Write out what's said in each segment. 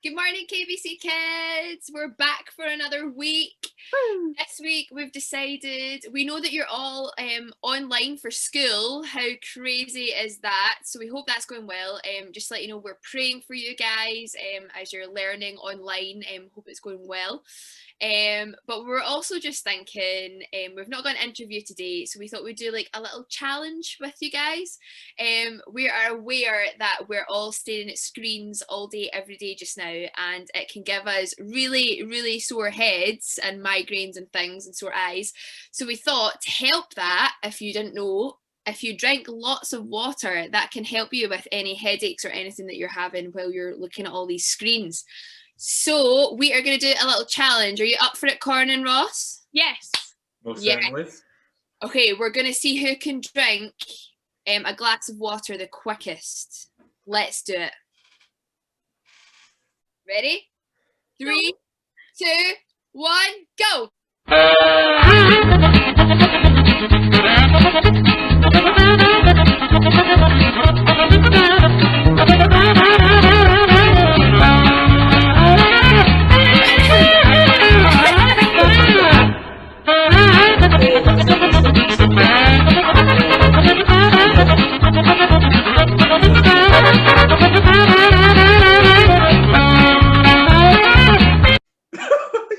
Good morning, KBC Kids. We're back for another week. Woo. This week we've decided, we know that you're all online for school. How crazy is that? So we hope that's going well. Just to let you know, we're praying for you guys as you're learning online. Hope it's going well. But we're also just thinking, we've not got an interview today, so we thought we'd do like a little challenge with you guys. We are aware that we're all staring at screens all day, every day just now, and it can give us really, really sore heads and migraines and things and sore eyes. So we thought to help that, if you didn't know, if you drink lots of water, that can help you with any headaches or anything that you're having while you're looking at all these screens. So we are going to do a little challenge. Are you up for it, Corn and Ross? Yes. Most certainly. Okay, we're going to see who can drink a glass of water the quickest. Let's do it. Ready? 3, 2, 1, go!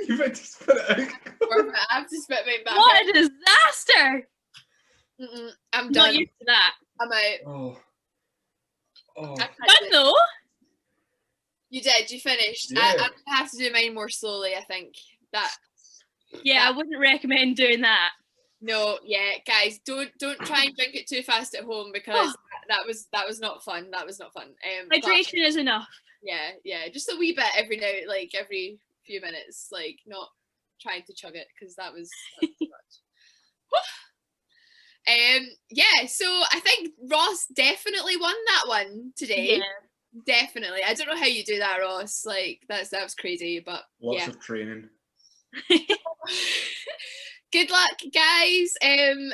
You meant to spit it out. I have to spit mine back. What a disaster! I'm Not done. used to that. I'm out. Oh. I can't do Fun it. though. You did. You finished. Yeah. I'm gonna have to do mine more slowly. I think that. Yeah, I wouldn't recommend doing that. No, yeah, guys, don't try and drink it too fast at home because that was not fun. That was not fun. But Hydration is enough. yeah, just a wee bit every now, like every few minutes, like not trying to chug it because that was too much. Yeah, so I think Ross definitely won that one today. Yeah. Definitely. I don't know how you do that, Ross. Like that was crazy, but Lots yeah. of training. Good luck, guys.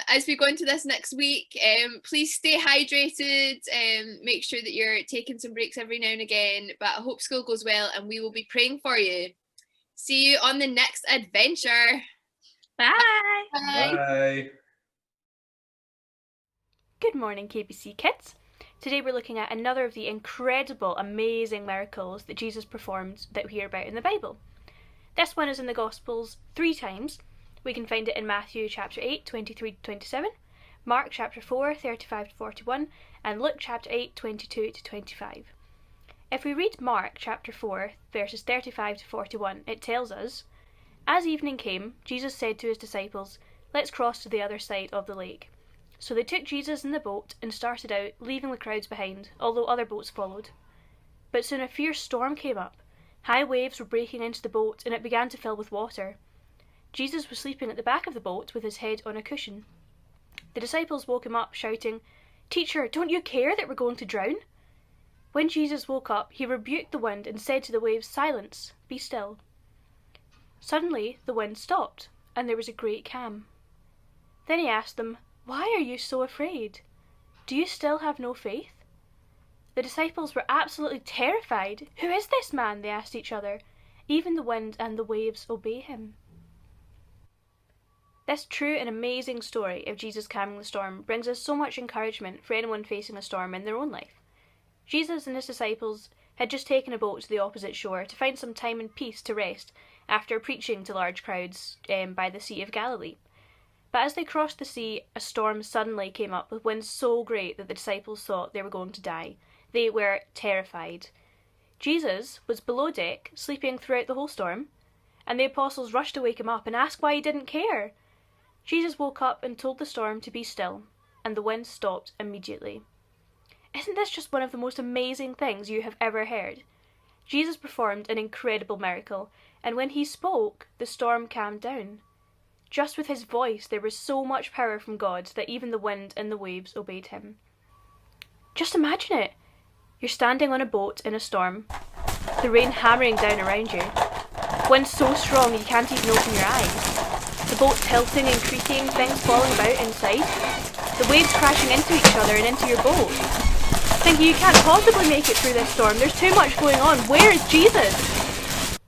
As we go into this next week, please stay hydrated. Make sure that you're taking some breaks every now and again. But I hope school goes well, and we will be praying for you. See you on the next adventure. Bye. Bye. Good morning, KBC Kids. Today we're looking at another of the incredible, amazing miracles that Jesus performed that we hear about in the Bible. This one is in the Gospels 3 times. We can find it in Matthew chapter 8, 23-27, Mark chapter 4, 35-41, and Luke chapter 8, 22-25. If we read Mark chapter 4, verses 35-41, it tells us, "As evening came, Jesus said to his disciples, 'Let's cross to the other side of the lake.' So they took Jesus in the boat and started out, leaving the crowds behind, although other boats followed. But soon a fierce storm came up. High waves were breaking into the boat, and it began to fill with water. Jesus was sleeping at the back of the boat with his head on a cushion. The disciples woke him up, shouting, 'Teacher, don't you care that we're going to drown?' When Jesus woke up, he rebuked the wind and said to the waves, 'Silence, be still.' Suddenly the wind stopped, and there was a great calm. Then he asked them, 'Why are you so afraid? Do you still have no faith?' The disciples were absolutely terrified. 'Who is this man?' they asked each other. 'Even the wind and the waves obey him.'" This true and amazing story of Jesus calming the storm brings us so much encouragement for anyone facing a storm in their own life. Jesus and his disciples had just taken a boat to the opposite shore to find some time and peace to rest after preaching to large crowds by the Sea of Galilee. But as they crossed the sea, a storm suddenly came up with winds so great that the disciples thought they were going to die. They were terrified. Jesus was below deck, sleeping throughout the whole storm, and the apostles rushed to wake him up and asked why he didn't care. Jesus woke up and told the storm to be still, and the wind stopped immediately. Isn't this just one of the most amazing things you have ever heard? Jesus performed an incredible miracle, and when he spoke, the storm calmed down. Just with his voice, there was so much power from God that even the wind and the waves obeyed him. Just imagine it. You're standing on a boat in a storm, the rain hammering down around you, wind so strong you can't even open your eyes, the boat tilting and creaking, things falling about inside, the waves crashing into each other and into your boat. thinking you can't possibly make it through this storm. There's too much going on. Where is Jesus?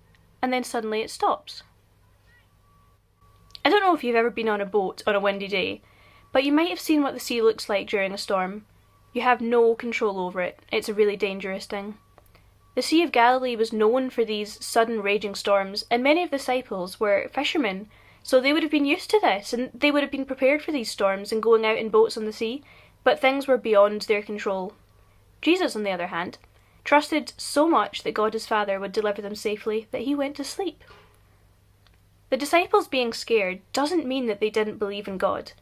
And then suddenly it stops. I don't know if you've ever been on a boat on a windy day, but you might have seen what the sea looks like during a storm. You have no control over it. It's a really dangerous thing. The Sea of Galilee was known for these sudden raging storms, and many of the disciples were fishermen, so they would have been used to this, and they would have been prepared for these storms and going out in boats on the sea, but things were beyond their control. Jesus, on the other hand, trusted so much that God his Father would deliver them safely that he went to sleep. The disciples being scared doesn't mean that they didn't believe in God.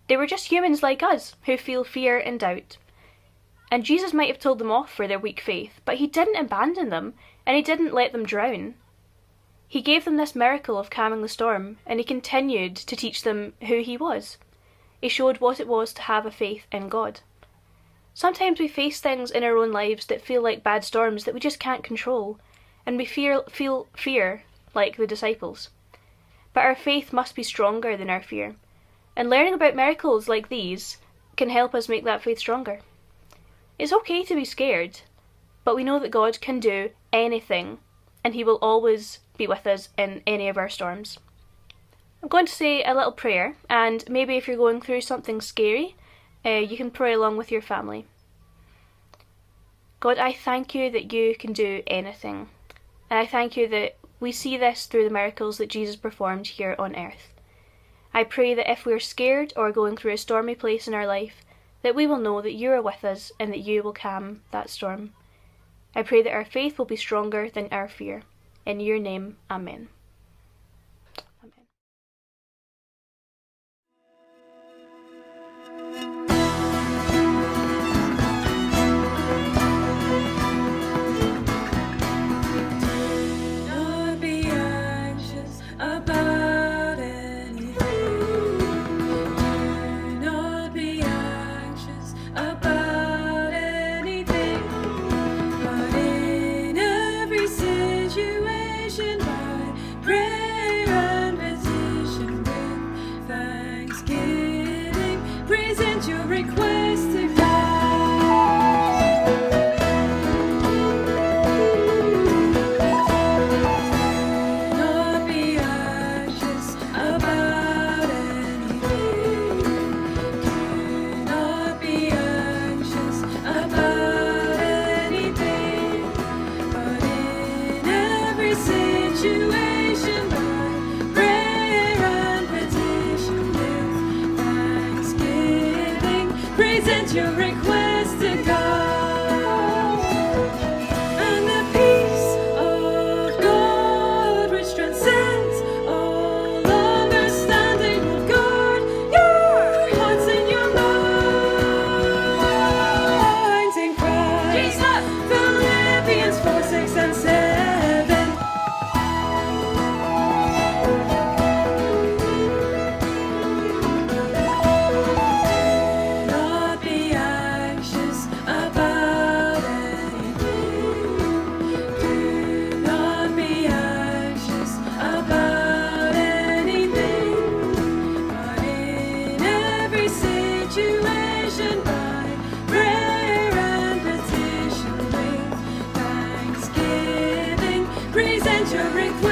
They were just humans like us, who feel fear and doubt. And Jesus might have told them off for their weak faith, but he didn't abandon them, and he didn't let them drown. He gave them this miracle of calming the storm, and he continued to teach them who he was. He showed what it was to have a faith in God. Sometimes we face things in our own lives that feel like bad storms that we just can't control, and we feel fear like the disciples. But our faith must be stronger than our fear, and learning about miracles like these can help us make that faith stronger. It's okay to be scared, but we know that God can do anything, and he will always be with us in any of our storms. I'm going to say a little prayer, and maybe if you're going through something scary, you can pray along with your family. God, I thank you that you can do anything, and I thank you that we see this through the miracles that Jesus performed here on earth. I pray that if we're scared or going through a stormy place in our life, that we will know that you are with us and that you will calm that storm. I pray that our faith will be stronger than our fear. In your name, Amen. Amen. Not be anxious about anything. Do not be anxious about anything. But in every situation, by prayer and petition with thanksgiving, present your request to God. Not be anxious about anything. Do not be anxious about anything. But in every situation, by prayer and petition with thanksgiving, present your request to God. And the peace of God, which transcends all understanding, will guard your hearts and your minds in Christ. Philippians 4:6-7. Not be anxious about anything. Do not be anxious about anything. But in every situation, by prayer and petition with thanksgiving, present your request.